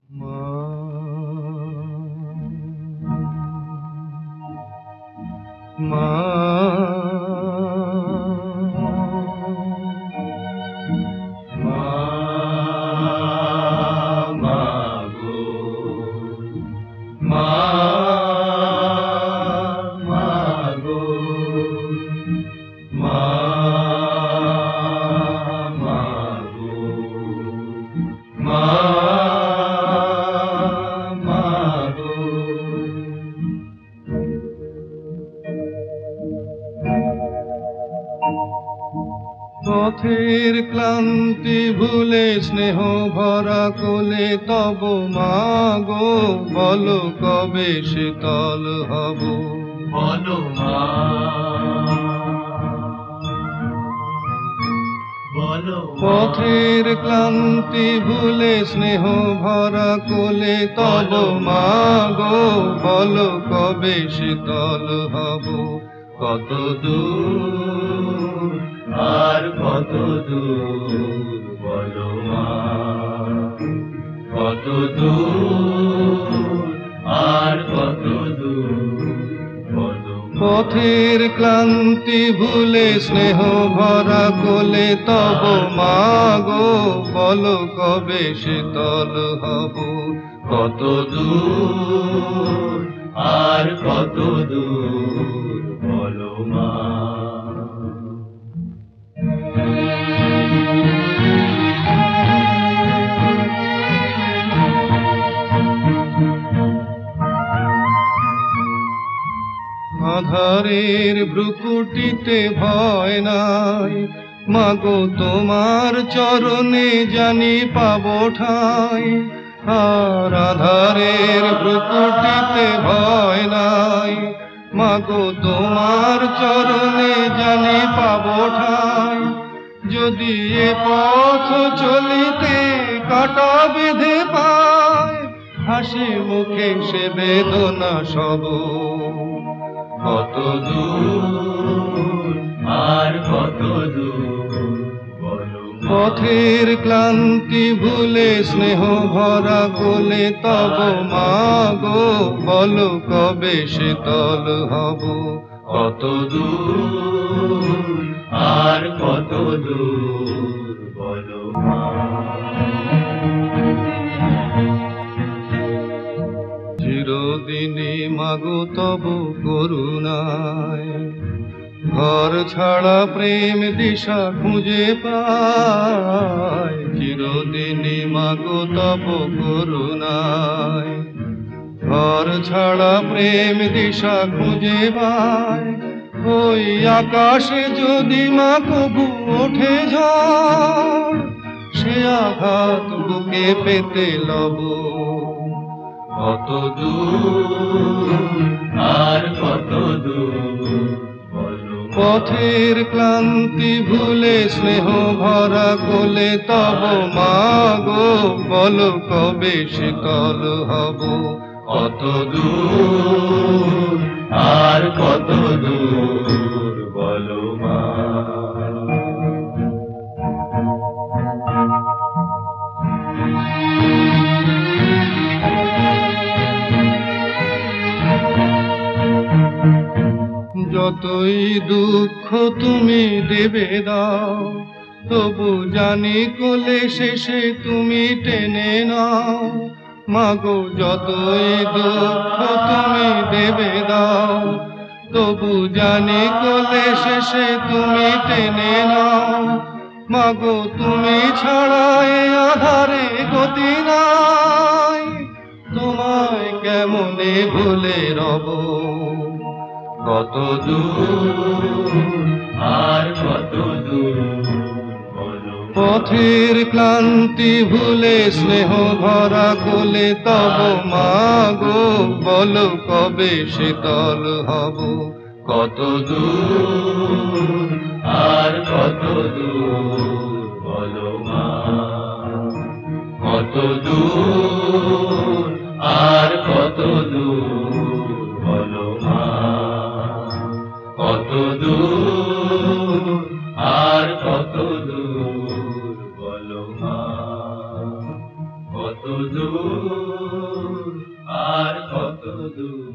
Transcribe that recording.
মা, মা, মা, মাগো, মা, মাগো, মা, মাগো, মা, মাগো। পথের ক্লান্তি ভুলে স্নেহ ভরা কোলে তব মাগো, বলো কবে শীতল হব, বলো মা, বলো। পথের ক্লান্তি ভুলে স্নেহ ভরা কোলে তব মাগো, বলো কবে শীতল হব। কত দূর আর কত দূর বলো মা, কত দূর আর কত দূর বলো। পথের ক্লান্তি ভুলে স্নেহ ভরা কোলে তব মাগো, বলো কবে শীতল হব। কত দূর আর কত দূর বলো মা। আধারের ভ্রুকুটিতে ভয় নাই, মাগো তোমার চরণে জানি পাবো ঠাই। আর আধারের ভ্রুকুটিতে ভয় নাই, মাগো তোমার চরণে জানি পাবো ঠাই। যদি এ পথ চলিতে কাটা বেঁধে পায়, হাসি মুখে সে বেদনা সব। কত দূর আর কত দূর বলো। পথের ক্লান্তি ভুলে স্নেহ ভরা কোলে তব মাগো, বলো কবে শীতল হব। কত দূর আর কত দূর বলো মা। চিরদিনই মাগো তব করুণায়, ঘর ছাড়া প্রেম দিশা খুঁজে পায়। চিরদিনই মাগো তব করুণায়, ঘর ছাড়া প্রেম দিশা খুঁজে পায়। ওই আকাশে যদি মা কবু ওঠে ঝড়, সে আঘাত বুকে পেতে লব। কত দূর আর কত দূর বলো। পথের ক্লান্তি ভুলে স্নেহ ভরা কোলে তব মাগো, বলো কবে শীতল হব। কত দূর আর কত দূর বলো মা। যতই দুঃখ তুমি দেবে দাও, তবু জানি কোলে শেষে তুমি টেনে নাও। মাগো যতই দুঃখ তুমি দেবে দাও, তবু জানি কোলে শেষে তুমি টেনে নাও। মাগো তুমি ছাড়া এ আধারে গতি নাই, তোমায় কেমনে ভুলে রব। কত দূর আর কত দূর বলো। পথের ক্লান্তি ভুলে স্নেহ ভরা কোলে তব মাগো, বলো কবে শীতল হব। কত দূর আর কত দূর বলো মা। কত দূর আর কত দূর বলো মা। কত দূর আর কত দূর বলো মা। কত দূর। দূর আর কত দূর